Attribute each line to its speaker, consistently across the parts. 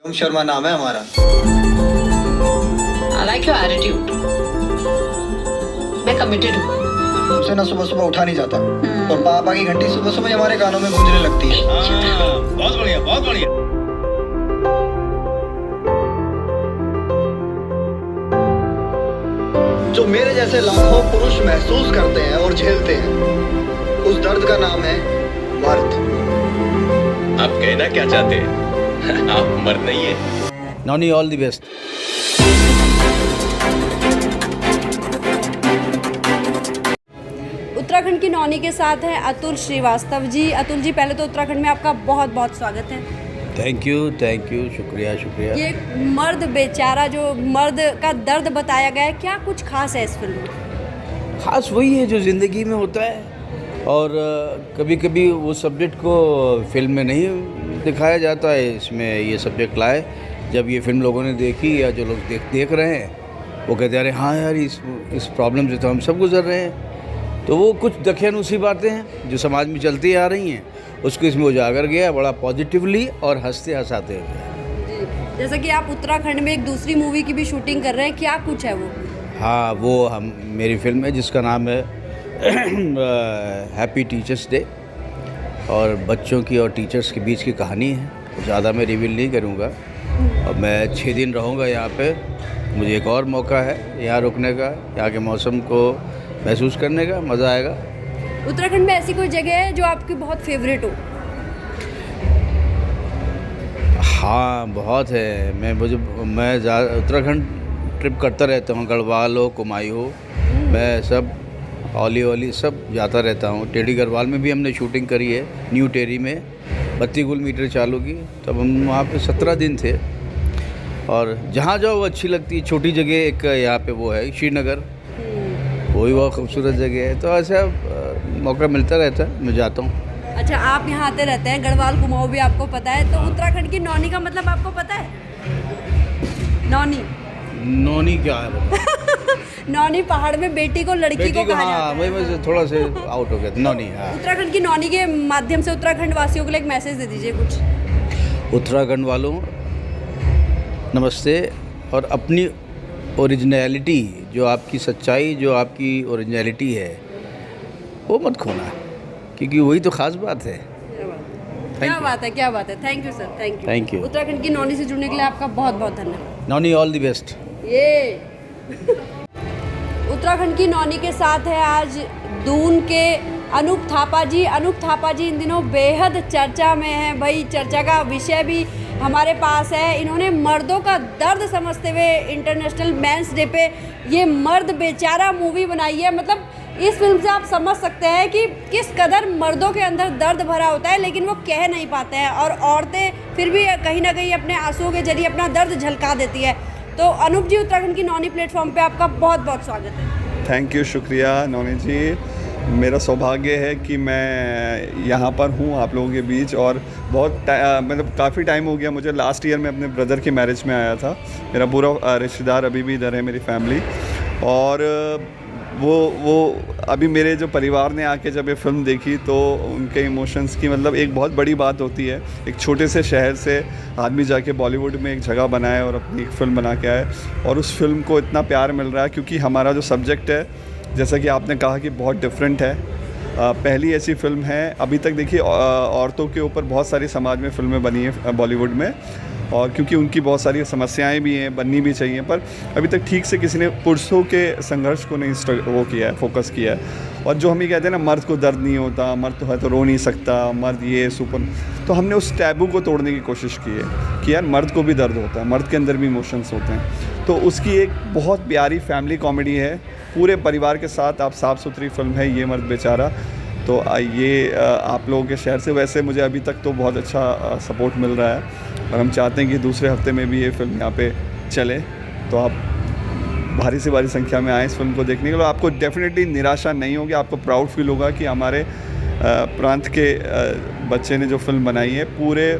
Speaker 1: ओम शर्मा नाम है हमारा।
Speaker 2: I like your attitude. मैं committed हूँ।
Speaker 1: हमसे ना सुबह सुबह उठा नहीं जाता और पापा की घंटी सुबह सुबह हमारे कानों में गूंजने लगती है।
Speaker 3: बहुत बढ़िया, बहुत बढ़िया।
Speaker 1: जो मेरे जैसे लाखों पुरुष महसूस करते हैं और झेलते हैं, उस दर्द का नाम है मर्द।
Speaker 3: आप कहना क्या चाहते हैं? आप मर्द नहीं है।
Speaker 4: Noni all the best.
Speaker 5: Uttarakhand की नौनी के साथ हैं अतुल श्रीवास्तव जी। अतुल जी, पहले तो उत्तराखंड में आपका बहुत बहुत स्वागत है।
Speaker 4: थैंक यू, शुक्रिया शुक्रिया।
Speaker 5: ये मर्द बेचारा, जो मर्द का दर्द बताया गया है, क्या कुछ खास है इस फिल्म में?
Speaker 4: ख़ास वही है जो ज़िंदगी में होता है, और कभी कभी वो सब्जेक्ट को फिल्म में नहीं दिखाया जाता है। इसमें ये सब्जेक्ट लाए, जब ये फिल्म लोगों ने देखी या जो लोग देख रहे हैं वो कहते हैं अरे हाँ यार, इस प्रॉब्लम से तो हम सब गुजर रहे हैं। तो वो कुछ दखियानुसी बातें हैं जो समाज में चलती आ रही हैं, उसको इसमें उजागर गया बड़ा पॉजिटिवली और हंसते हंसाते हुए।
Speaker 5: जैसा कि आप उत्तराखंड में एक दूसरी मूवी की भी शूटिंग कर रहे हैं, क्या कुछ है वो?
Speaker 4: हाँ, वो मेरी फिल्म है जिसका नाम है हैप्पी टीचर्स डे, और बच्चों की और टीचर्स के बीच की कहानी है। ज़्यादा मैं रिवील नहीं करूँगा। और मैं 6 दिन रहूँगा यहाँ पे। मुझे एक और मौका है यहाँ रुकने का, यहाँ के मौसम को महसूस करने का, मज़ा आएगा।
Speaker 5: उत्तराखंड में ऐसी कोई जगह है जो आपकी बहुत फेवरेट हो?
Speaker 4: हाँ, बहुत है। मैं उत्तराखंड ट्रिप करता रहता हूँ, गढ़वाल हो, कुमाई हो, मैं सब औली सब जाता रहता हूँ। टेढ़ी गढ़वाल में भी हमने शूटिंग करी है, न्यू टेरी में 32 किलोमीटर चालू की। तब हम वहाँ पे 17 दिन थे, और जहाँ जाओ वो अच्छी लगती है। छोटी जगह एक यहाँ पे वो है श्रीनगर, वो भी बहुत खूबसूरत जगह है। तो ऐसा मौका मिलता रहता है, मैं जाता हूँ।
Speaker 5: अच्छा, आप यहाँ आते रहते हैं, गढ़वाल कुमाऊँ भी आपको पता है, तो उत्तराखंड की नौनी का मतलब आपको पता है? नौनी
Speaker 4: क्या है बता?
Speaker 5: नौनी पहाड़ में बेटी को, लड़की को कहा जाता है।
Speaker 4: वही वजह थोड़ा से आउट हो गया था। नौनी, हाँ।
Speaker 5: उत्तराखंड की नौनी के माध्यम से उत्तराखंड वासियों के लिए एक मैसेज दे दीजिए कुछ।
Speaker 4: उत्तराखंड वालों नमस्ते, और अपनी ओरिजिनलिटी, जो आपकी सच्चाई, जो आपकी ओरिजिनलिटी है, वो मत खोना, क्योंकि वही तो ख़ास बात है।
Speaker 5: क्या बात है। Thank you sir,
Speaker 4: thank you.
Speaker 5: Uttarakhand की नौनी से जुड़ने के लिए आपका बहुत बहुत धन्यवाद।
Speaker 4: नौनी ऑल द बेस्ट।
Speaker 5: ये उत्तराखंड की नौनी के साथ है आज दून के अनूप थापा जी। अनूप थापा जी इन दिनों बेहद चर्चा में हैं। भाई, चर्चा का विषय भी हमारे पास है। इन्होंने मर्दों का दर्द समझते हुए इंटरनेशनल मेंस डे पे ये मर्द बेचारा मूवी बनाई है। मतलब इस फिल्म से आप समझ सकते हैं कि किस कदर मर्दों के अंदर दर्द भरा होता है, लेकिन वो कह नहीं पाते हैं, और औरतें फिर भी कहीं ना कहीं अपने आंसुओं के जरिए अपना दर्द झलका देती है। तो अनूप जी, उत्तराखंड की नौनी प्लेटफॉर्म पे आपका बहुत बहुत स्वागत है।
Speaker 6: थैंक यू, शुक्रिया नौनी जी। मेरा सौभाग्य है कि मैं यहाँ पर हूँ आप लोगों के बीच, और बहुत मतलब काफ़ी टाइम हो गया। मुझे लास्ट ईयर में अपने ब्रदर की मैरिज में आया था। मेरा पूरा रिश्तेदार अभी भी इधर है, मेरी फैमिली। और वो अभी मेरे जो परिवार ने आके जब ये फ़िल्म देखी तो उनके इमोशंस की, मतलब एक बहुत बड़ी बात होती है, एक छोटे से शहर से आदमी जाके बॉलीवुड में एक जगह बनाए और अपनी एक फ़िल्म बना के आए, और उस फिल्म को इतना प्यार मिल रहा है। क्योंकि हमारा जो सब्जेक्ट है, जैसा कि आपने कहा कि बहुत डिफरेंट है। पहली ऐसी फ़िल्म है। अभी तक देखिए औरतों के ऊपर बहुत सारी समाज में फ़िल्में बनी हैं बॉलीवुड में, और क्योंकि उनकी बहुत सारी समस्याएं भी हैं, बननी भी चाहिए, पर अभी तक ठीक से किसी ने पुरुषों के संघर्ष को नहीं वो किया है, फोकस किया है। और जो हम ये कहते हैं ना, मर्द को दर्द नहीं होता, मर्द तो है तो रो नहीं सकता, मर्द ये सुपर, तो हमने उस टैबू को तोड़ने की कोशिश की है कि यार मर्द को भी दर्द होता है, मर्द के अंदर भी इमोशंस होते हैं। तो उसकी एक बहुत प्यारी फैमिली कॉमेडी है, पूरे परिवार के साथ। आप साफ़ सुथरी फिल्म है ये मर्द बेचारा। तो ये आप लोगों के शहर से वैसे मुझे अभी तक तो बहुत अच्छा सपोर्ट मिल रहा है, और हम चाहते हैं कि दूसरे हफ्ते में भी ये फ़िल्म यहाँ पे चले। तो आप भारी से भारी संख्या में आएँ इस फिल्म को देखने के लिए। आपको डेफिनेटली निराशा नहीं होगी, आपको प्राउड फील होगा कि हमारे प्रांत के बच्चे ने जो फिल्म बनाई है। पूरे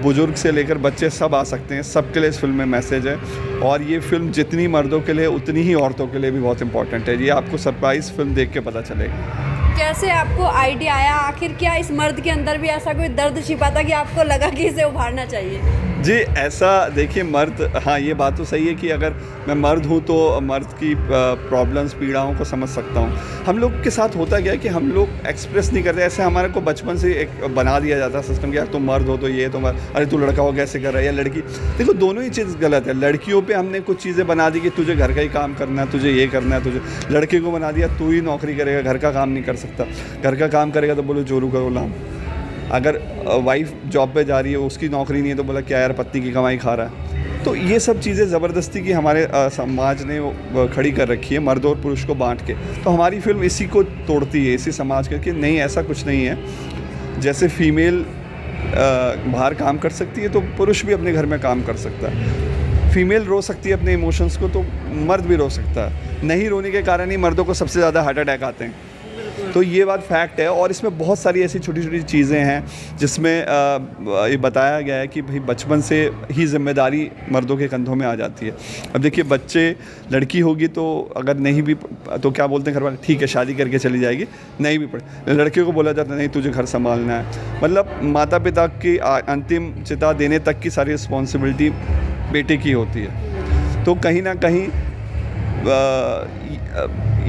Speaker 6: बुजुर्ग से लेकर बच्चे सब आ सकते हैं, सबके लिए इस फिल्म में मैसेज है। और ये फिल्म जितनी मर्दों के लिए उतनी ही औरतों के लिए भी बहुत इंपॉर्टेंट है। ये आपको सरप्राइज़ फिल्म देख के पता चलेगा।
Speaker 5: कैसे आपको आइडिया आया? आखिर क्या इस मर्द के अंदर भी ऐसा कोई दर्द छिपा था कि आपको लगा कि इसे उभारना चाहिए?
Speaker 6: जी ऐसा देखिए, मर्द, हाँ ये बात तो सही है कि अगर मैं मर्द हूँ तो मर्द की प्रॉब्लम्स, पीड़ाओं को समझ सकता हूँ। हम लोग के साथ होता क्या है कि हम लोग एक्सप्रेस नहीं करते। ऐसे हमारे को बचपन से एक बना दिया जाता है सिस्टम कि यार तुम मर्द हो तो ये, तुम अरे तू लड़का हो कैसे कर रहा है, या लड़की। देखो दोनों ही चीज़ गलत है। लड़कियों पे हमने कुछ चीज़ें बना दी कि तुझे घर का ही काम करना है, तुझे ये करना है, तुझे। लड़के को बना दिया तू ही नौकरी करेगा, घर का काम नहीं कर सकता। घर का काम करेगा तो बोलो जोरू का गुलाम। अगर वाइफ जॉब पे जा रही है, उसकी नौकरी नहीं है तो बोला क्या यार पत्नी की कमाई खा रहा है। तो ये सब चीज़ें ज़बरदस्ती की हमारे समाज ने खड़ी कर रखी है, मर्द और पुरुष को बांट के। तो हमारी फिल्म इसी को तोड़ती है, इसी समाज के, कि नहीं ऐसा कुछ नहीं है। जैसे फीमेल बाहर काम कर सकती है तो पुरुष भी अपने घर में काम कर सकता है। फीमेल रो सकती है अपने इमोशंस को तो मर्द भी रो सकता है। नहीं रोने के कारण ही मर्दों को सबसे ज़्यादा हार्ट अटैक आते हैं। तो ये बात फैक्ट है। और इसमें बहुत सारी ऐसी छोटी छोटी चीज़ें हैं जिसमें ये बताया गया है कि भाई बचपन से ही जिम्मेदारी मर्दों के कंधों में आ जाती है। अब देखिए बच्चे, लड़की होगी तो अगर नहीं भी तो क्या बोलते हैं घर वाले, ठीक है शादी करके चली जाएगी, नहीं भी पड़े। लड़के को बोला जाता है नहीं तुझे घर संभालना है। मतलब माता पिता की अंतिम चिता देने तक की सारी रिस्पॉन्सिबिलिटी बेटे की होती है। तो कहीं ना कहीं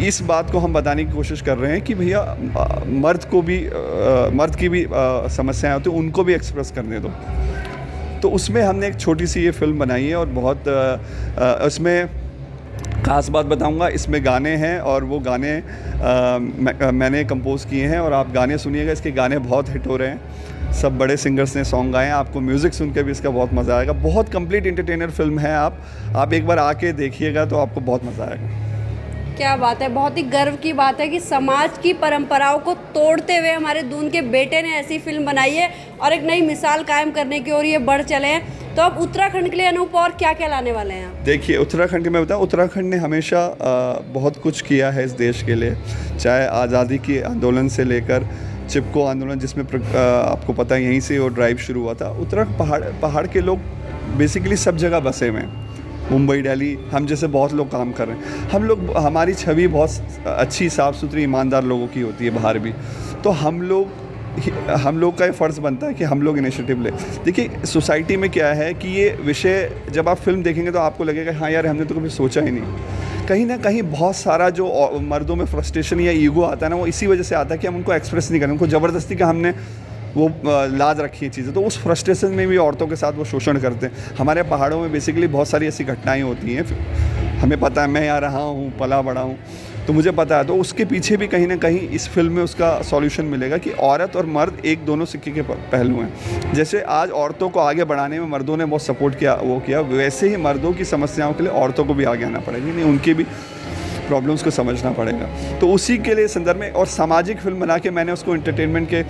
Speaker 6: इस बात को हम बताने की कोशिश कर रहे हैं कि भैया मर्द की भी समस्याएं होती हैं, उनको भी एक्सप्रेस करने दो। तो उसमें हमने एक छोटी सी ये फिल्म बनाई है और बहुत उसमें ख़ास बात बताऊंगा, इसमें गाने हैं और वो गाने मैंने कंपोज़ किए हैं और आप गाने सुनिएगा। इसके गाने बहुत हिट हो रहे हैं, सब बड़े सिंगर्स ने सॉन्ग गाए हैं। आपको म्यूज़िक सुन के भी इसका बहुत मज़ा आएगा। बहुत कंप्लीट एंटरटेनर फिल्म है। आप एक बार आके देखिएगा तो आपको बहुत मज़ा आएगा।
Speaker 5: क्या बात है, बहुत ही गर्व की बात है कि समाज की परंपराओं को तोड़ते हुए हमारे दून के बेटे ने ऐसी फिल्म बनाई है और एक नई मिसाल कायम करने की ओर ये बढ़ चले हैं। तो अब उत्तराखंड के लिए अनूप और क्या क्या लाने वाले हैं आप?
Speaker 6: देखिए उत्तराखंड के मैं बताऊँ, उत्तराखंड ने हमेशा बहुत कुछ किया है इस देश के लिए, चाहे आज़ादी के आंदोलन से लेकर चिपको आंदोलन, जिसमें आपको पता है यहीं से वो ड्राइव शुरू हुआ था। उत्तराखंड पहाड़ के लोग बेसिकली सब जगह बसे हुए हैं। मुंबई, दिल्ली, हम जैसे बहुत लोग काम कर रहे हैं। हमारी छवि बहुत अच्छी, साफ़ सुथरी, ईमानदार लोगों की होती है बाहर भी। तो हम लोग का ये फ़र्ज़ बनता है कि हम लोग इनिशिएटिव लें। देखिए सोसाइटी में क्या है कि ये विषय जब आप फिल्म देखेंगे तो आपको लगेगा हाँ यार हमने तो कभी सोचा ही नहीं। कहीं ना कहीं बहुत सारा जो मर्दों में फ्रस्ट्रेशन या ईगो आता है ना, वो इसी वजह से आता है कि हम उनको एक्सप्रेस नहीं करें, उनको ज़बरदस्ती का हमने वो लाद रखी है चीज़ें। तो उस फ्रस्ट्रेशन में भी औरतों के साथ वो शोषण करते हैं। हमारे पहाड़ों में बेसिकली बहुत सारी ऐसी घटनाएं होती हैं, हमें पता है, मैं यहाँ रहा हूँ, पला बड़ा हूँ, तो मुझे पता है। तो उसके पीछे भी कहीं ना कहीं इस फिल्म में उसका सॉल्यूशन मिलेगा कि औरत और मर्द एक दोनों सिक्के के पहलू हैं। जैसे आज औरतों को आगे बढ़ाने में मर्दों ने बहुत सपोर्ट किया, वैसे ही मर्दों की समस्याओं के लिए औरतों को भी आगे आना पड़ेगा, नहीं उनकी भी प्रॉब्लम्स को समझना पड़ेगा। तो उसी के लिए संदर्भ में और सामाजिक फिल्म बना के मैंने उसको एंटरटेनमेंट के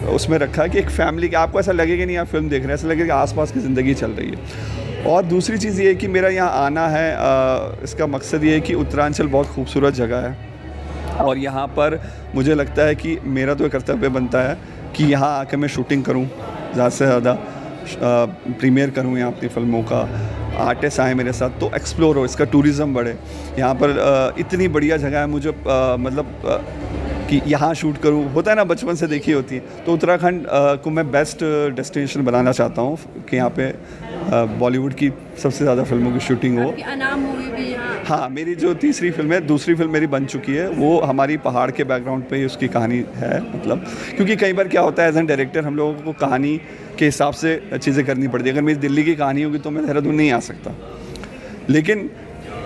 Speaker 6: उसमें रखा कि एक फैमिली के, आपको ऐसा लगेगा नहीं आप फिल्म देख रहे हैं, ऐसा लगेगा कि आसपास की ज़िंदगी चल रही है। और दूसरी चीज़ ये है कि मेरा यहाँ आना है, इसका मकसद ये है कि उत्तरांचल बहुत खूबसूरत जगह है और यहाँ पर मुझे लगता है कि मेरा तो कर्तव्य बनता है कि यहाँ आके मैं शूटिंग करूँ, ज़्यादा से ज़्यादा प्रीमियर करूँ यहाँ अपनी फिल्मों का, आर्टिस्ट आए मेरे साथ तो एक्सप्लोर हो, इसका टूरिज़्म बढ़े। यहाँ पर इतनी बढ़िया जगह है, मुझे कि यहाँ शूट करूँ, होता है ना बचपन से देखी होती है। तो उत्तराखंड को मैं बेस्ट डेस्टिनेशन बनाना चाहता हूँ कि यहाँ पे बॉलीवुड की सबसे ज़्यादा फिल्मों की शूटिंग हो।
Speaker 5: अनाम मूवी भी यहाँ,
Speaker 6: हाँ मेरी जो तीसरी फिल्म है, दूसरी फिल्म मेरी बन चुकी है, वो हमारी पहाड़ के बैकग्राउंड पे ही उसकी कहानी है। मतलब क्योंकि कई बार क्या होता है एज एन डायरेक्टर हम लोगों को कहानी के हिसाब से चीज़ें करनी पड़ती है। अगर मेरी दिल्ली की कहानी होगी तो मैं देहरादून नहीं आ सकता, लेकिन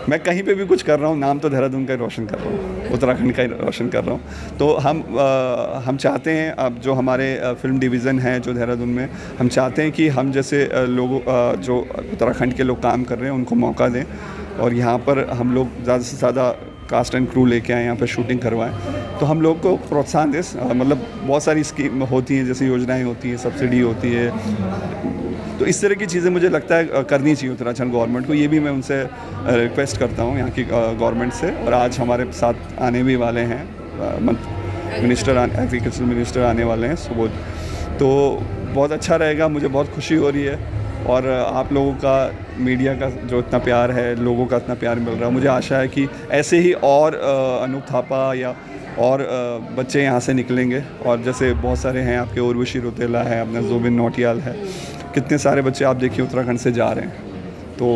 Speaker 6: मैं कहीं पे भी कुछ कर रहा हूँ, नाम तो देहरादून का ही रोशन कर रहा हूँ, उत्तराखंड का ही रोशन कर रहा हूँ। तो हम चाहते हैं, अब जो हमारे फिल्म डिवीज़न है जो देहरादून में, हम चाहते हैं कि हम जैसे लोगों जो उत्तराखंड के लोग काम कर रहे हैं उनको मौका दें और यहाँ पर हम लोग ज़्यादा से ज़्यादा कास्ट एंड क्रू लेके आए, यहाँ पर शूटिंग करवाएं। तो हम लोग को प्रोत्साहन दें। मतलब बहुत सारी स्कीम होती हैं, जैसे योजनाएँ होती हैं, सब्सिडी होती है, तो इस तरह की चीज़ें मुझे लगता है करनी चाहिए उत्तराखंड गवर्नमेंट को। ये भी मैं उनसे रिक्वेस्ट करता हूँ यहाँ की गवर्नमेंट से। और आज हमारे साथ आने भी वाले हैं एग्रीकल्चर मिनिस्टर आने वाले हैं सुबोध, तो बहुत अच्छा रहेगा। मुझे बहुत खुशी हो रही है और आप लोगों का, मीडिया का जो इतना प्यार है, लोगों का इतना प्यार मिल रहा है, मुझे आशा है कि ऐसे ही और अनूप थापा या और बच्चे यहाँ से निकलेंगे। और जैसे बहुत सारे हैं आपके, उर्वशी रौतेला है, अपना जुबिन नौटियाल है, कितने सारे बच्चे आप देखिए उत्तराखंड से जा रहे हैं।
Speaker 5: तो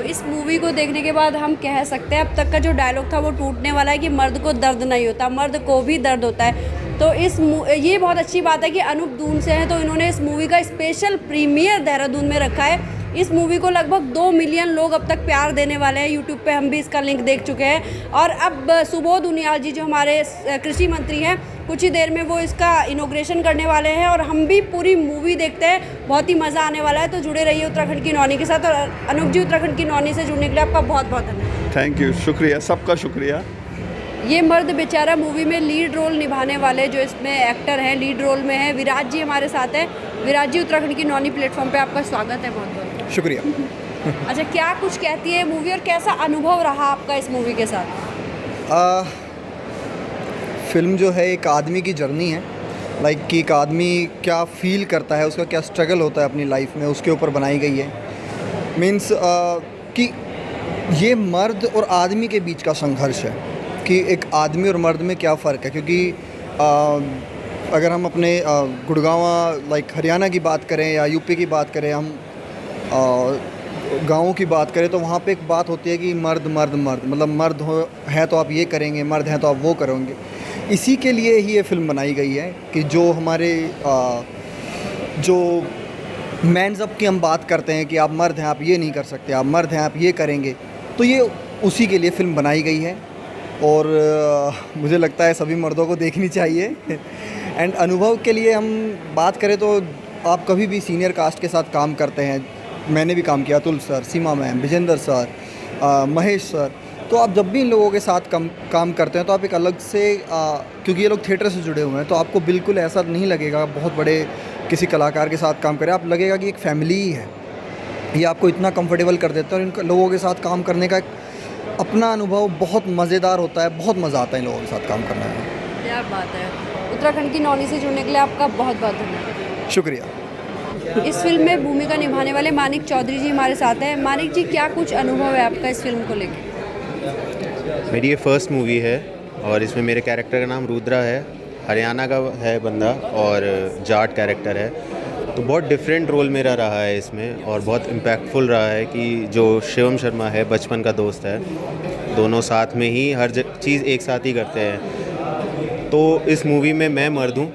Speaker 5: इस मूवी को देखने के बाद हम कह सकते हैं अब तक का जो डायलॉग था वो टूटने वाला है कि मर्द को दर्द नहीं होता, मर्द को भी दर्द होता है। तो ये बहुत अच्छी बात है कि अनूप दून से हैं, तो इन्होंने इस मूवी का स्पेशल प्रीमियर देहरादून में रखा है। इस मूवी को लगभग 2 मिलियन लोग अब तक प्यार देने वाले हैं यूट्यूब पे, हम भी इसका लिंक देख चुके हैं। और अब सुबोध उनियाल जी जो हमारे कृषि मंत्री हैं, कुछ ही देर में वो इसका इनॉग्रेशन करने वाले हैं और हम भी पूरी मूवी देखते हैं, बहुत ही मज़ा आने वाला है। तो जुड़े रहिए उत्तराखंड की नौनी के साथ। और अनूप जी, उत्तराखंड की नौनी से जुड़ने के लिए आपका बहुत बहुत धन्यवाद।
Speaker 6: थैंक यू, शुक्रिया, सबका शुक्रिया।
Speaker 5: ये मर्द बेचारा मूवी में लीड रोल निभाने वाले जो इसमें एक्टर हैं, लीड रोल में है विराज जी हमारे साथ हैं। विराज जी, उत्तराखंड की नौनी प्लेटफॉर्म पे आपका स्वागत है, बहुत बहुत
Speaker 7: शुक्रिया।
Speaker 5: अच्छा, क्या कुछ कहती है मूवी और कैसा अनुभव रहा आपका इस मूवी के साथ?
Speaker 7: फिल्म जो है एक आदमी की जर्नी है, लाइक कि एक आदमी क्या फ़ील करता है, उसका क्या स्ट्रगल होता है अपनी लाइफ में, उसके ऊपर बनाई गई है। मीन्स कि ये मर्द और आदमी के बीच का संघर्ष है कि एक आदमी और मर्द में क्या फ़र्क है। क्योंकि अगर हम अपने गुड़गांव लाइक हरियाणा की बात करें या यूपी की बात करें, हम गाँव की बात करें, तो वहाँ पे एक बात होती है कि मर्द मर्द मर्द, मतलब मर्द हो है तो आप ये करेंगे, मर्द हैं तो आप वो करेंगे। इसी के लिए ही ये फिल्म बनाई गई है कि जो हमारे जो मैन्स अप की हम बात करते हैं कि आप मर्द हैं, आप ये नहीं कर सकते, आप मर्द हैं, आप ये करेंगे, तो ये उसी के लिए फ़िल्म बनाई गई है। और मुझे लगता है सभी मर्दों को देखनी चाहिए। एंड अनुभव के लिए हम बात करें तो आप कभी भी सीनियर कास्ट के साथ काम करते हैं, मैंने भी काम किया, Atul sir, Seema ma'am, Vijendra sir, Mahesh sir, तो आप जब भी इन लोगों के साथ काम करते हैं तो आप एक अलग से क्योंकि ये लोग थिएटर से जुड़े हुए हैं, तो आपको बिल्कुल ऐसा नहीं लगेगा बहुत बड़े किसी कलाकार के साथ काम करें, आप लगेगा कि एक फैमिली ही है। ये आपको इतना कंफर्टेबल कर देता है और इन लोगों के साथ काम करने का अपना अनुभव बहुत मज़ेदार होता है, बहुत मज़ा आता है इन लोगों के साथ काम करने में।
Speaker 5: क्या बात है। उत्तराखंड की नौनी से जुड़ने के लिए आपका बहुत बहुत धन्यवाद।
Speaker 7: शुक्रिया।
Speaker 5: इस फिल्म में भूमिका निभाने वाले मानिक चौधरी जी हमारे साथ हैं। मानिक जी, क्या कुछ अनुभव है आपका इस फिल्म को लेकर?
Speaker 8: मेरी ये फर्स्ट मूवी है और इसमें मेरे कैरेक्टर का नाम रुद्रा है, हरियाणा का है बंदा और जाट कैरेक्टर है। तो बहुत डिफरेंट रोल मेरा रहा है इसमें और बहुत इम्पैक्टफुल रहा है कि जो शिवम शर्मा है बचपन का दोस्त है, दोनों साथ में ही हर चीज़ एक साथ ही करते हैं। तो इस मूवी में मैं मर्द हूँ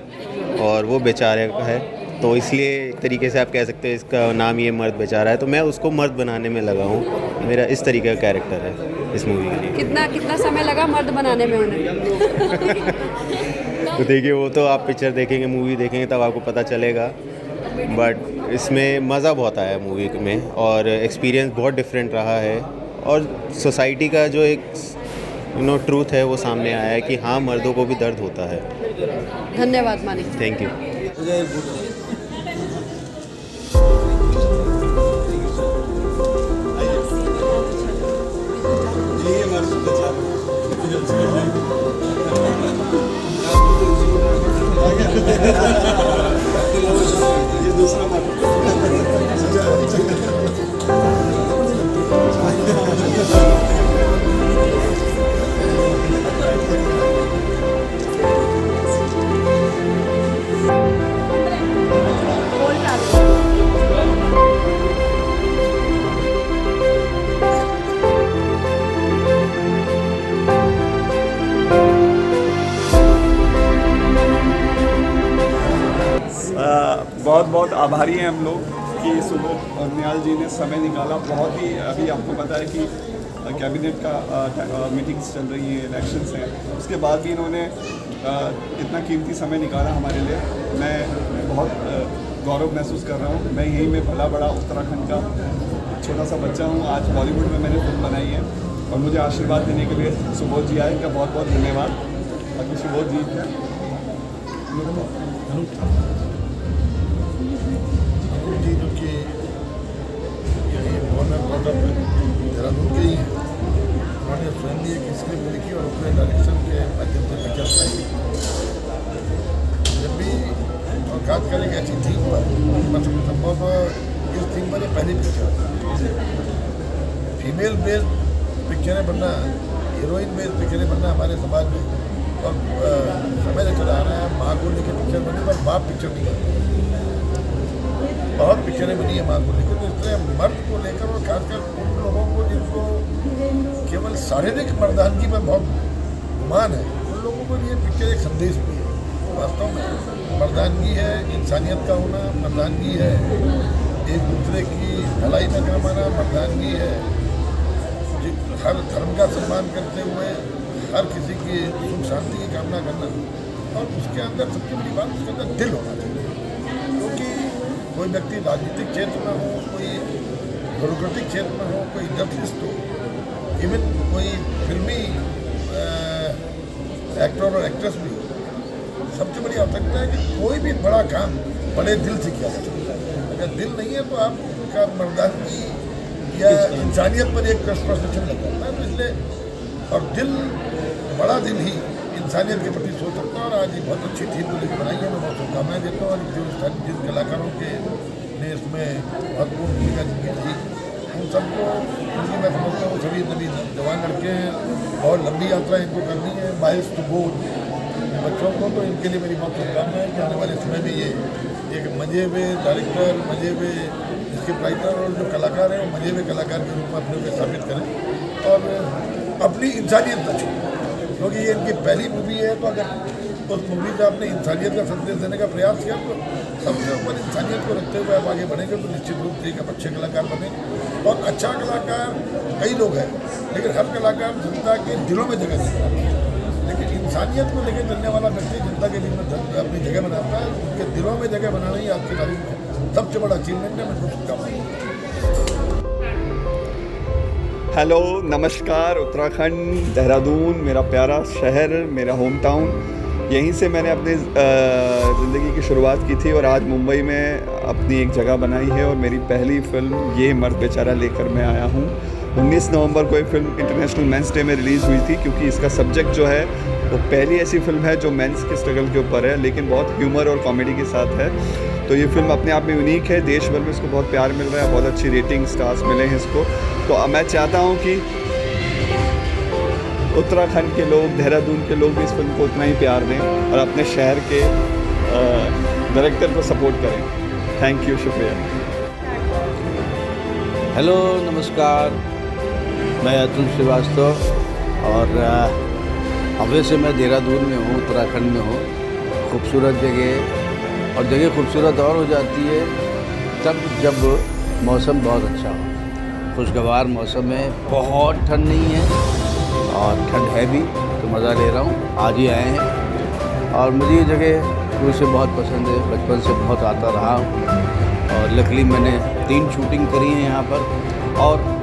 Speaker 8: और वो बेचारे का है, तो इसलिए एक तरीके से आप कह सकते हैं इसका नाम ये मर्द बेचारा है, तो मैं उसको मर्द बनाने में लगा हूँ। मेरा इस तरीके का कैरेक्टर है इस मूवी के लिए।
Speaker 5: कितना समय लगा मर्द बनाने में उन्हें?
Speaker 8: तो देखिए, वो तो आप पिक्चर देखेंगे, मूवी देखेंगे तब आपको पता चलेगा, बट इसमें मज़ा बहुत आया मूवी में और एक्सपीरियंस बहुत डिफरेंट रहा है और सोसाइटी का जो एक ट्रूथ है वो सामने आया है कि हाँ, मर्दों को भी दर्द होता है।
Speaker 5: धन्यवाद मानिक।
Speaker 8: Thank you.
Speaker 6: बहुत बहुत आभारी हैं हम लोग कि सुबोध उनियाल जी ने समय निकाला। बहुत ही, अभी आपको पता है कि कैबिनेट का मीटिंग्स चल रही हैं, इलेक्शंस हैं, उसके बाद भी इन्होंने इतना कीमती समय निकाला हमारे लिए। मैं बहुत गौरव महसूस कर रहा हूँ। मैं यहीं में भला बड़ा उत्तराखंड का छोटा सा बच्चा हूँ। आज बॉलीवुड में मैंने फिल्म बनाई है और मुझे आशीर्वाद देने के लिए सुबोध जी आए, इनका बहुत बहुत धन्यवाद। बाकी सुबोध जी क्या
Speaker 9: जो कि यही देहरादून के ही हैं, उन्होंने स्वयं एक स्क्रिप्ट लिखी और अपने डायरेक्शन के माध्यम से पिक्चर बनाई। जब भी बात करेंगे ऐसी थीम पर, मतलब संभव इस थीम पर ये पहली पिक्चर। फीमेल बेस्ड पिक्चरें बनना, हीरोइन बेस्ड पिक्चरें बनना हमारे समाज में और समय से चला आ रहा है। माँ को लेकर पिक्चर बने पर बाप पिक्चर नहीं बनती। बहुत पिक्चरें बनी है माँ को लेकर, तो इसलिए मर्द को लेकर और खासकर उन लोगों को जिनको केवल शारीरिक मर्दानगी में बहुत गुमान है, उन लोगों को ये पिक्चर एक संदेश भी है। वास्तव में मर्दानगी है इंसानियत का होना, मर्दानगी है एक दूसरे की भलाई में करवाना, मर्दानगी है हर धर्म का सम्मान करते हुए हर किसी की सुख शांति की कामना करना, और उसके अंदर सबसे बड़ी बात उसके अंदर दिल होना चाहिए। क्योंकि कोई व्यक्ति राजनीतिक क्षेत्र में हो, कोई ब्यूरोक्रेटिक क्षेत्र में हो, कोई इंडस्ट्रिस्ट हो, इवन कोई फिल्मी एक्टर और एक्ट्रेस भी हो, सबसे बड़ी आवश्यकता है कि कोई भी बड़ा काम बड़े दिल से किया जा सकता है। अगर दिल नहीं है तो आपका मर्दानगी या इंसानियत पर एक प्रश्न चिन्ह लग जाता है। तो इसलिए और दिल, बड़ा दिल ही इंसानियत के प्रति सोच सकता है। और आज ये बहुत अच्छी थीम को लेकर बनाई है, मैं बहुत शुभकामनाएं देता हूँ। और जो जिन कलाकारों के ने इसमें महत्वपूर्ण भूमिका निभाई थी उन सबको, क्योंकि मैं समझता हूँ सभी नवी जवान लड़के हैं, बहुत लंबी यात्रा इनको करनी है, बाइस टू बोर्ड बच्चों को, तो इनके लिए मेरी बहुत शुभकामनाएं कि आने वाले समय में ये एक मजे हुए डायरेक्टर, मजे हुए स्क्रिप्ट राइटर और जो कलाकार हैं वो मजे हुए कलाकार के रूप में अपने को स्थापित करें और अपनी इंसानियत न छोड़ें। क्योंकि ये इनकी पहली मूवी है, तो अगर उस मूवी से आपने इंसानियत का संदेश देने का प्रयास किया तो सबसे ऊपर इंसानियत को रखते हुए आप आगे बढ़ेंगे तो निश्चित रूप से एक अच्छे कलाकार बनेंगे। और अच्छा कलाकार कई लोग हैं, लेकिन हर कलाकार जनता के दिलों में जगह नहीं बनाता, लेकिन इंसानियत को लेकर चलने वाला व्यक्ति जनता के दिल में अपनी जगह बनाता है। उनके दिलों में जगह बनाना ही आज की तारीख में सबसे बड़ा अचीवमेंट है। मैं खुश शुभकामनाएं।
Speaker 6: हेलो, नमस्कार। उत्तराखंड, देहरादून मेरा प्यारा शहर, मेरा होम टाउन। यहीं से मैंने अपनी ज़िंदगी की शुरुआत की थी और आज मुंबई में अपनी एक जगह बनाई है। और मेरी पहली फ़िल्म ये मर्द बेचारा लेकर मैं आया हूँ। 19 नवंबर को ये फिल्म इंटरनेशनल मेंस डे में रिलीज़ हुई थी, क्योंकि इसका सब्जेक्ट जो है वो पहली ऐसी फिल्म है जो मेंस के स्ट्रगल के ऊपर है, लेकिन बहुत ह्यूमर और कॉमेडी के साथ है। तो ये फिल्म अपने आप में यूनिक है, देश भर में इसको बहुत प्यार मिल रहा है, बहुत अच्छी रेटिंग स्टार्स मिले हैं इसको। तो मैं चाहता हूँ कि उत्तराखंड के लोग, देहरादून के लोग भी इस फिल्म को उतना ही प्यार दें और अपने शहर के डायरेक्टर को सपोर्ट करें। थैंक यू, शुक्रिया।
Speaker 4: हेलो, नमस्कार। मैं अतुल श्रीवास्तव और अभी से मैं देहरादून में हूँ, उत्तराखंड में हूँ। खूबसूरत जगह, और जगह खूबसूरत और हो जाती है तब जब मौसम बहुत अच्छा हो। खुशगवार मौसम है, बहुत ठंड नहीं है और ठंड है भी, तो मज़ा ले रहा हूँ। आज ही आए हैं और मुझे ये जगह शुरू से बहुत पसंद है, बचपन से बहुत आता रहा हूँ। और लकीली मैंने 3 शूटिंग करी है यहाँ पर। और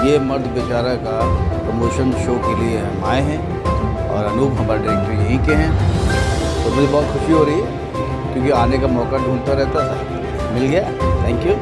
Speaker 4: ये मर्द बेचारा का प्रमोशन शो के लिए हम आए हैं और अनूप हमारे डायरेक्टर यहीं के हैं। तो मुझे बहुत खुशी हो रही है, क्योंकि आने का मौका ढूंढता रहता था, मिल गया। Thank you.